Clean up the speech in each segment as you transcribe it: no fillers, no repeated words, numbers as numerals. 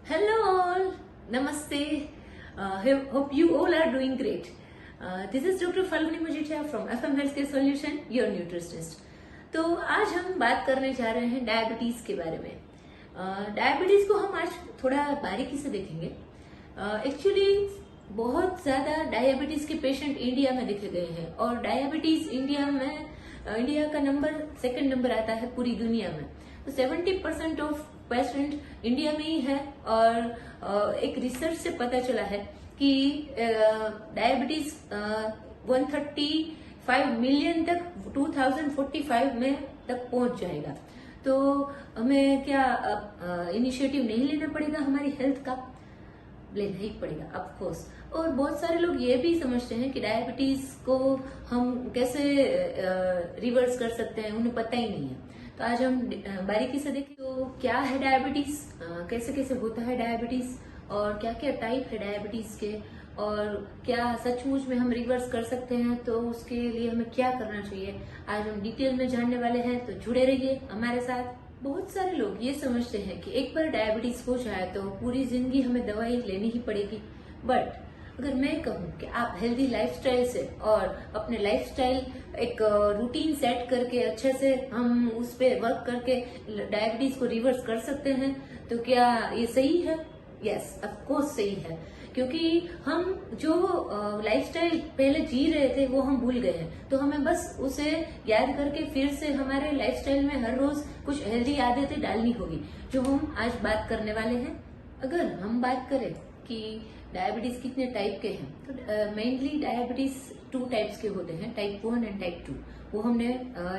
Hello all, Namaste. Hope you all are doing great. This is Dr. Falguni Majitya from FM Healthcare Solution, your nutritionist. तो आज हम बात करने जा रहे हैं डायबिटीज के बारे में। डायबिटीज को हम आज थोड़ा बारीकी से देखेंगे। एक्चुअली बहुत ज्यादा डायबिटीज के पेशेंट इंडिया में देखे गए हैं और डायबिटीज इंडिया का सेकंड नंबर आता है पूरी दुनिया में। तो 70% ऑफ पेशेंट इंडिया में ही है और एक रिसर्च से पता चला है कि डायबिटीज 135 मिलियन तक 2045 में तक पहुंच जाएगा। तो हमें क्या इनिशिएटिव नहीं लेना पड़ेगा? हमारी हेल्थ का लेना ही पड़ेगा ऑफ कोर्स। और बहुत सारे लोग ये भी समझते हैं कि डायबिटीज को हम कैसे रिवर्स कर सकते हैं, उन्हें पता ही नहीं है। तो आज हम बारीकी से देखें तो क्या है डायबिटीज, कैसे कैसे होता है डायबिटीज और क्या क्या टाइप है डायबिटीज के, और क्या सचमुच में हम रिवर्स कर सकते हैं, तो उसके लिए हमें क्या करना चाहिए आज हम डिटेल में जानने वाले हैं। तो जुड़े रहिए हमारे साथ। बहुत सारे लोग ये समझते हैं कि एक बार डायबिटीज हो जाए तो पूरी जिंदगी हमें दवाई लेनी ही पड़ेगी। बट अगर मैं कहूँ कि आप हेल्दी लाइफस्टाइल से और अपने लाइफस्टाइल एक रूटीन सेट करके अच्छे से हम उस पर वर्क करके डायबिटीज को रिवर्स कर सकते हैं, तो क्या ये सही है? यस, ऑफ कोर्स सही है, क्योंकि हम जो लाइफस्टाइल पहले जी रहे थे वो हम भूल गए हैं। तो हमें बस उसे याद करके फिर से हमारे लाइफस्टाइल में हर रोज कुछ हेल्दी आदतें डालनी होगी, जो हम आज बात करने वाले हैं। अगर हम बात करें कि डायबिटीज कितने टाइप के हैं, तो मेनली डायबिटीज 2 टाइप्स के होते हैं, टाइप 1 एंड टाइप 2। वो हमने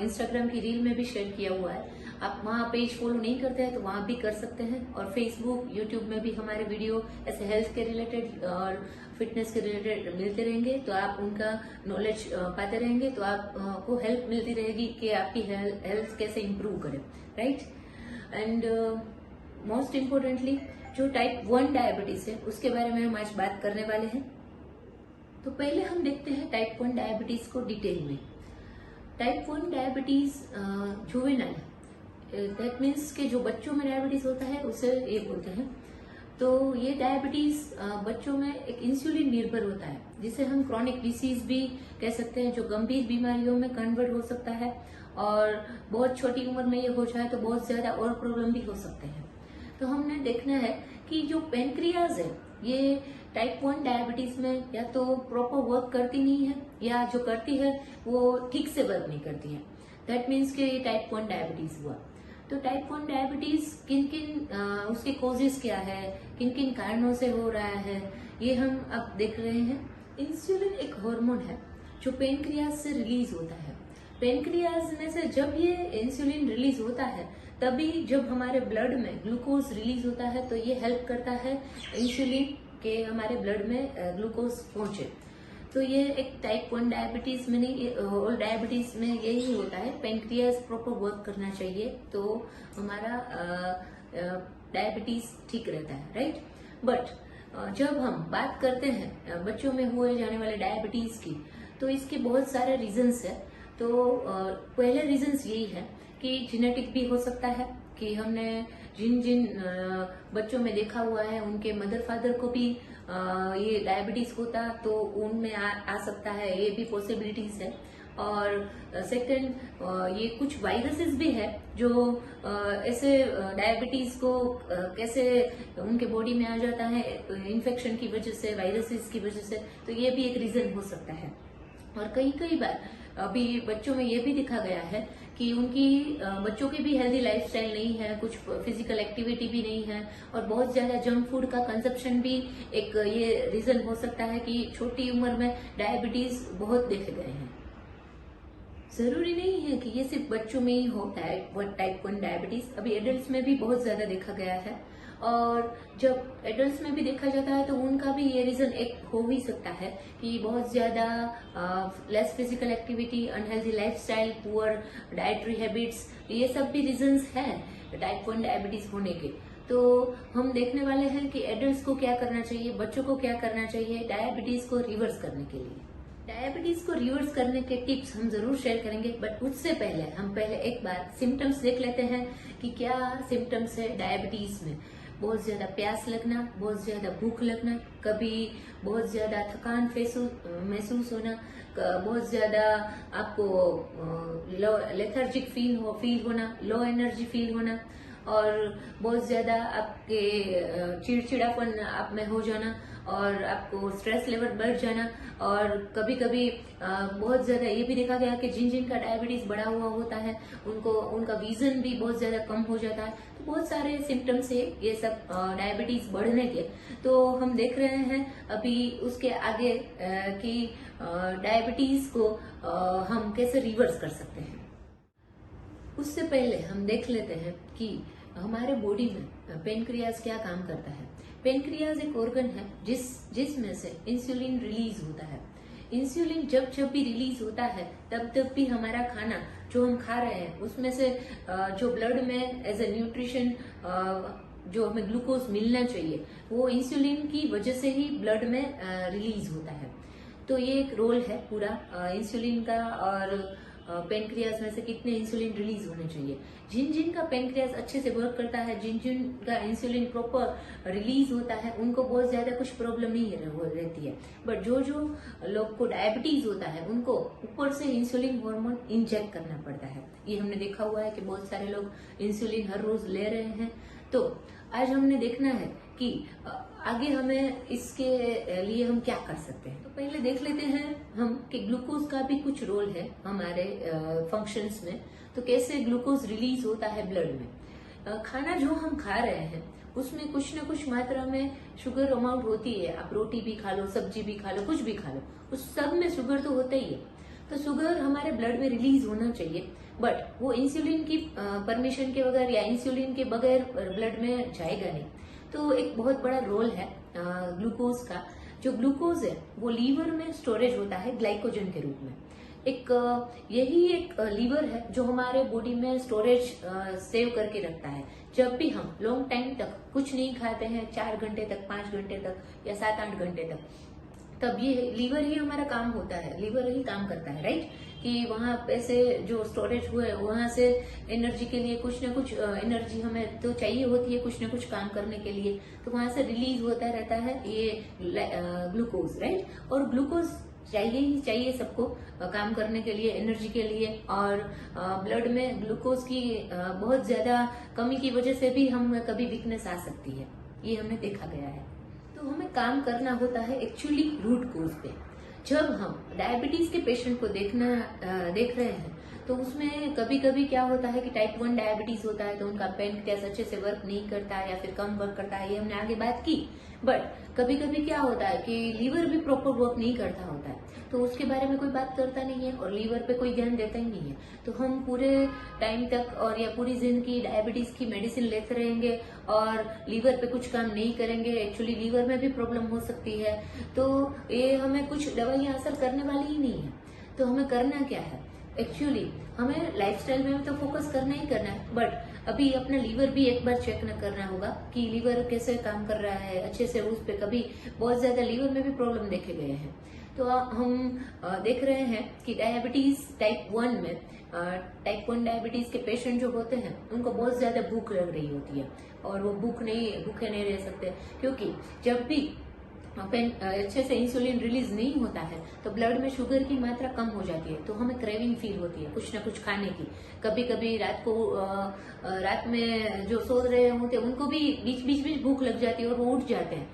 इंस्टाग्राम की रील में भी शेयर किया हुआ है। आप वहाँ पेज फॉलो नहीं करते हैं तो वहाँ भी कर सकते हैं, और फेसबुक यूट्यूब में भी हमारे वीडियो ऐसे हेल्थ के रिलेटेड और फिटनेस के रिलेटेड मिलते रहेंगे। तो आप उनका नॉलेज पाते रहेंगे, तो आपको हेल्प मिलती रहेगी कि आपकी हेल्थ कैसे इम्प्रूव करें, राइट। एंड मोस्ट इम्पोर्टेंटली जो टाइप 1 डायबिटीज है उसके बारे में हम आज बात करने वाले हैं। तो पहले हम देखते हैं टाइप 1 डायबिटीज को डिटेल में। Type 1 diabetes juvenile, that means कि जो बच्चों में डायबिटीज होता है उसे ये बोलते हैं। तो ये डायबिटीज बच्चों में एक इंसुलिन निर्भर होता है, जिसे हम क्रॉनिक डिसीज भी कह सकते हैं, जो गंभीर बीमारियों में कन्वर्ट हो सकता है। और बहुत छोटी उम्र में ये हो जाए तो बहुत ज्यादा और प्रॉब्लम भी हो सकते हैं। तो हमने देखना है कि जो पेनक्रियाज है ये टाइप 1 डायबिटीज में या तो प्रॉपर वर्क करती नहीं है, या जो करती है वो ठीक से वर्क नहीं करती है। दैट मीन्स कि ये टाइप 1 डायबिटीज हुआ। तो टाइप 1 डायबिटीज किन किन उसके कॉजेज क्या है, किन किन कारणों से हो रहा है, ये हम अब देख रहे हैं। इंसुलिन एक हार्मोन है जो पेनक्रियाज से रिलीज होता है। पेनक्रियाज में से जब ये इंसुलिन रिलीज होता है, तभी जब हमारे ब्लड में ग्लूकोज रिलीज होता है, तो ये हेल्प करता है इंसुलिन के हमारे ब्लड में ग्लूकोज पहुंचे। तो ये एक टाइप 1 डायबिटीज में नहीं, ऑल डायबिटीज में यही होता है। पेनक्रियाज प्रॉपर वर्क करना चाहिए तो हमारा डायबिटीज ठीक रहता है, राइट। बट जब हम बात करते हैं बच्चों में हुए जाने वाले डायबिटीज की, तो इसके बहुत सारे रीजंस है। तो पहले रीजंस यही है कि जेनेटिक भी हो सकता है, कि हमने जिन बच्चों में देखा हुआ है उनके मदर फादर को भी ये डायबिटीज होता तो उनमें आ सकता है, ये भी पॉसिबिलिटीज है। और सेकंड ये कुछ वायरसेस भी है जो ऐसे डायबिटीज को कैसे उनके बॉडी में आ जाता है इन्फेक्शन की वजह से, वायरसेस की वजह से। तो ये भी एक रीजन हो सकता है। और कई बार अभी बच्चों में ये भी देखा गया है कि उनकी बच्चों की भी हेल्दी लाइफस्टाइल नहीं है, कुछ फिजिकल एक्टिविटी भी नहीं है, और बहुत ज्यादा जंक फूड का कंजप्शन भी एक ये रीजन हो सकता है कि छोटी उम्र में डायबिटीज बहुत देखे गए हैं। जरूरी नहीं है कि ये सिर्फ बच्चों में ही हो टाइप 1 डायबिटीज, अभी एडल्ट्स में भी बहुत ज्यादा देखा गया है। और जब एडल्ट्स में भी देखा जाता है तो उनका भी ये रीजन एक हो ही सकता है कि बहुत ज्यादा less physical activity, unhealthy lifestyle, poor dietary habits, ये सब भी रीजंस हैं टाइप 1 डायबिटीज होने के। तो हम देखने वाले हैं कि एडल्ट्स को क्या करना चाहिए, बच्चों को क्या करना चाहिए डायबिटीज को रिवर्स करने के लिए। डायबिटीज को रिवर्स करने के टिप्स हम जरूर शेयर करेंगे, बट उससे पहले हम एक बार सिम्टम्स देख लेते हैं कि क्या सिम्टम्स है डायबिटीज में। बहुत ज्यादा प्यास लगना, बहुत ज्यादा भूख लगना, कभी बहुत ज्यादा थकान महसूस होना, बहुत ज्यादा आपको लेथर्जिक फील होना, लो एनर्जी फील होना, और बहुत ज्यादा आपके चिड़चिड़ापन आप में हो जाना, और आपको स्ट्रेस लेवल बढ़ जाना, और कभी कभी बहुत ज्यादा ये भी देखा गया कि जिन जिनका डायबिटीज बढ़ा हुआ होता है उनका विजन भी बहुत ज्यादा कम हो जाता है। तो बहुत सारे सिम्टम्स है ये सब डायबिटीज बढ़ने के। तो हम देख रहे हैं अभी उसके आगे कि डायबिटीज को हम कैसे रिवर्स कर सकते हैं। उससे पहले हम देख लेते हैं कि हमारे बॉडी में पेनक्रियाज क्या काम करता है। पेनक्रियाज एक ऑर्गन है जिसमें से इंसुलिन रिलीज होता है। इंसुलिन जब जब भी रिलीज होता है तब भी हमारा खाना जो हम खा रहे हैं उसमें से जो ब्लड में एज ए न्यूट्रिशन जो हमें ग्लूकोज मिलना चाहिए वो इंसुलिन की वजह से ही ब्लड में रिलीज होता है। तो ये एक रोल है पूरा इंसुलिन का, और पेनक्रियाज में से कितने इंसुलिन रिलीज होने चाहिए। जिन जिन का पेनक्रियाज अच्छे से वर्क करता है, जिन जिन का इंसुलिन प्रॉपर रिलीज होता है, उनको बहुत ज्यादा कुछ प्रॉब्लम नहीं रहती है। बट जो लोग को डायबिटीज होता है उनको ऊपर से इंसुलिन हार्मोन इंजेक्ट करना पड़ता है। ये हमने देखा हुआ है कि बहुत सारे लोग इंसुलिन हर रोज ले रहे हैं। तो आज हमने देखना है कि आगे हमें इसके लिए हम क्या कर सकते हैं। तो पहले देख लेते हैं हम कि ग्लूकोज का भी कुछ रोल है हमारे फंक्शंस में। तो कैसे ग्लूकोज रिलीज होता है ब्लड में। खाना जो हम खा रहे हैं उसमें कुछ न कुछ मात्रा में शुगर अमाउंट होती है। आप रोटी भी खा लो, सब्जी भी खा लो, कुछ भी खा लो, उस सब में शुगर तो होता ही है। तो शुगर हमारे ब्लड में रिलीज होना चाहिए, बट वो इंसुलिन की परमिशन के बगैर या इंसुलिन के बगैर ब्लड में जाएगा नहीं। तो एक बहुत बड़ा रोल है ग्लूकोज का। जो ग्लूकोज है वो लीवर में स्टोरेज होता है ग्लाइकोजन के रूप में। यही एक लीवर है जो हमारे बॉडी में स्टोरेज सेव करके रखता है। जब भी हम लॉन्ग टाइम तक कुछ नहीं खाते हैं, 4 घंटे तक, 5 घंटे तक या 7-8 घंटे तक, तब ये लीवर ही हमारा काम होता है, लीवर ही काम करता है, राइट। कि वहां पे से जो स्टोरेज हुए वहां से एनर्जी के लिए कुछ ना कुछ एनर्जी हमें तो चाहिए होती है कुछ ना कुछ काम करने के लिए। तो वहां से रिलीज होता रहता है ये ग्लूकोज, राइट। और ग्लूकोज चाहिए ही चाहिए सबको काम करने के लिए, एनर्जी के लिए। और ब्लड में ग्लूकोज की बहुत ज्यादा कमी की वजह से भी हम कभी वीकनेस आ सकती है, ये हमने देखा गया है। तो हमें काम करना होता है एक्चुअली रूट कोज पे। जब हम डायबिटीज के पेशेंट को देख रहे हैं तो उसमें कभी कभी क्या होता है कि टाइप 1 डायबिटीज होता है तो उनका पेनक्रियास अच्छे से वर्क नहीं करता है या फिर कम वर्क करता है, ये हमने आगे बात की। बट कभी कभी क्या होता है कि लीवर भी प्रॉपर वर्क नहीं करता होता है, तो उसके बारे में कोई बात करता नहीं है और लीवर पे कोई ध्यान देता ही नहीं है। तो हम पूरे टाइम तक और या पूरी जिंदगी डायबिटीज की मेडिसिन लेते रहेंगे और लीवर पे कुछ काम नहीं करेंगे। एक्चुअली लीवर में भी प्रॉब्लम हो सकती है, तो ये हमें कुछ दवाइयां असर करने वाली ही नहीं है। तो हमें करना क्या है, एक्चुअली हमें लाइफस्टाइल में तो फोकस करना ही करना है, बट अभी अपना लीवर भी एक बार चेक न करना होगा कि लीवर कैसे काम कर रहा है अच्छे से। उस पे कभी बहुत ज्यादा लीवर में भी प्रॉब्लम देखे गए हैं। तो हम देख रहे हैं कि डायबिटीज टाइप 1 में टाइप 1 डायबिटीज के पेशेंट जो होते हैं उनको बहुत ज्यादा भूख लग रही होती है और वो भूखे नहीं रह सकते, क्योंकि जब भी अच्छे से इंसुलिन रिलीज नहीं होता है तो ब्लड में शुगर की मात्रा कम हो जाती है, तो हमें क्रेविंग फील होती है कुछ ना कुछ खाने की। कभी कभी रात में जो सो रहे होते हैं उनको भी बीच बीच भूख लग जाती है और वो उठ जाते हैं,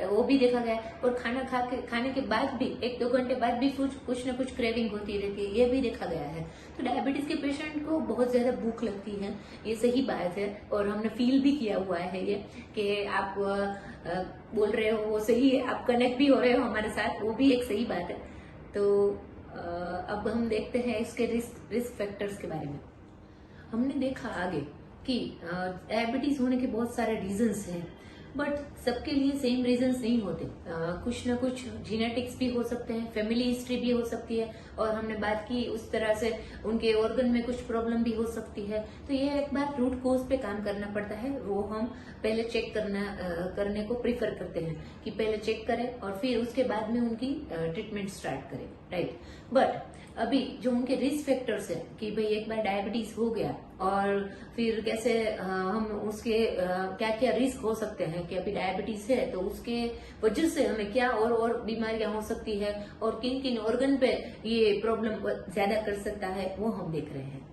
वो भी देखा गया है। और खाने के बाद भी 1-2 घंटे बाद भी कुछ ना कुछ क्रेविंग होती रहती है, ये भी देखा गया है। तो डायबिटीज के पेशेंट को बहुत ज्यादा भूख लगती है, ये सही बात है और हमने फील भी किया हुआ है ये कि आप बोल रहे हो वो सही है, आप कनेक्ट भी हो रहे हो हमारे साथ, वो भी एक सही बात है। तो अब हम देखते हैं इसके रिस्क फैक्टर्स के बारे में। हमने देखा आगे कि डायबिटीज होने के बहुत सारे रीजंस हैं, बट सबके लिए सेम रीजंस नहीं होते। कुछ ना कुछ जीनेटिक्स भी हो सकते हैं, फैमिली हिस्ट्री भी हो सकती है, और हमने बात की उस तरह से उनके ऑर्गन में कुछ प्रॉब्लम भी हो सकती है। तो ये एक बार रूट कोज पे काम करना पड़ता है, वो हम पहले चेक करने को प्रीफर करते हैं कि पहले चेक करें और फिर उसके बाद में उनकी ट्रीटमेंट स्टार्ट करें, राइट। बट अभी जो उनके रिस्क फैक्टर्स है कि भाई एक बार डायबिटीज हो गया और फिर कैसे हम उसके क्या क्या रिस्क हो सकते हैं कि अभी डायबिटीज है तो उसके वजह से हमें क्या और बीमारियां हो सकती है और किन किन ऑर्गन पे ये प्रॉब्लम ज्यादा कर सकता है वो हम देख रहे हैं।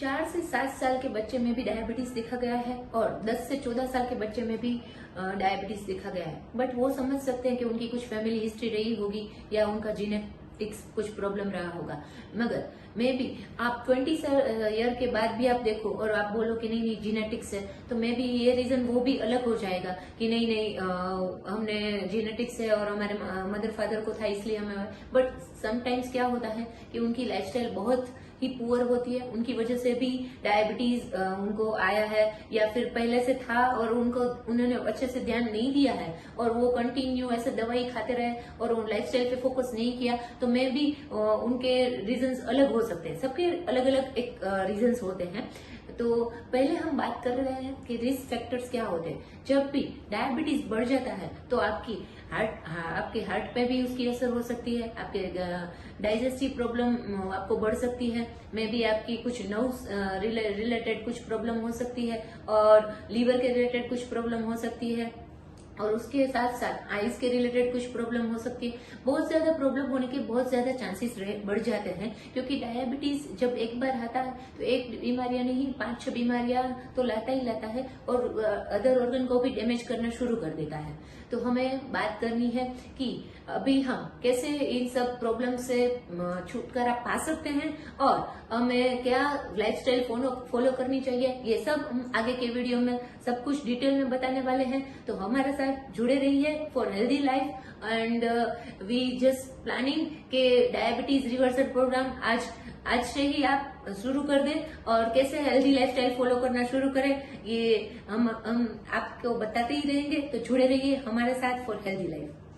4 से 7 साल के बच्चे में भी डायबिटीज देखा गया है और 10 से 14 साल के बच्चे में भी डायबिटीज देखा गया है। बट वो समझ सकते हैं कि उनकी कुछ फैमिली हिस्ट्री रही होगी या उनका जीनेटिक्स कुछ प्रॉब्लम रहा होगा। मगर मे भी आप 20 ईयर के बाद भी आप देखो और आप बोलो कि नहीं जीनेटिक्स है, तो मे भी ये रीजन वो भी अलग हो जाएगा कि नहीं हमने जीनेटिक्स है और हमारे मदर फादर को था इसलिए हमें। बट समटाइम्स क्या होता है कि उनकी लाइफस्टाइल बहुत ही पुअर होती है, उनकी वजह से भी डायबिटीज उनको आया है या फिर पहले से था और उन्होंने अच्छे से ध्यान नहीं दिया है और वो कंटिन्यू ऐसे दवाई खाते रहे और लाइफस्टाइल पे फोकस नहीं किया, तो मे भी उनके रीजंस अलग हो सकते हैं। सबके अलग अलग एक रीजंस होते हैं। तो पहले हम बात कर रहे हैं कि रिस्क फैक्टर्स क्या होते हैं। जब भी डायबिटीज बढ़ जाता है तो आपके हार्ट पे भी उसकी असर हो सकती है, आपके डाइजेस्टिव प्रॉब्लम आपको बढ़ सकती है, मे भी आपकी कुछ नर्व्स रिलेटेड कुछ प्रॉब्लम हो सकती है और लीवर के रिलेटेड कुछ प्रॉब्लम हो सकती है और उसके साथ साथ आइज के रिलेटेड कुछ प्रॉब्लम हो सकती है। बहुत ज्यादा प्रॉब्लम होने के बहुत ज्यादा चांसेस बढ़ जाते हैं, क्योंकि डायबिटीज जब एक बार आता है तो एक बीमारियां नहीं 5-6 बीमारियां तो लाता ही लाता है और अदर ऑर्गन को भी डैमेज करना शुरू कर देता है। तो हमें बात करनी है कि अभी हम कैसे इन सब प्रॉब्लम से छुटकारा पा सकते हैं और हमें क्या लाइफस्टाइल फॉलो करनी चाहिए, ये सब हम आगे के वीडियो में सब कुछ डिटेल में बताने वाले हैं। तो हमारे साथ जुड़े रहिए for healthy life and we just planning के डायबिटीज रिवर्सल प्रोग्राम आज से ही आप शुरू कर दें और कैसे हेल्दी लाइफस्टाइल फॉलो करना शुरू करें ये हम आपको बताते ही रहेंगे। तो जुड़े रहिए हमारे साथ फॉर हेल्दी लाइफ।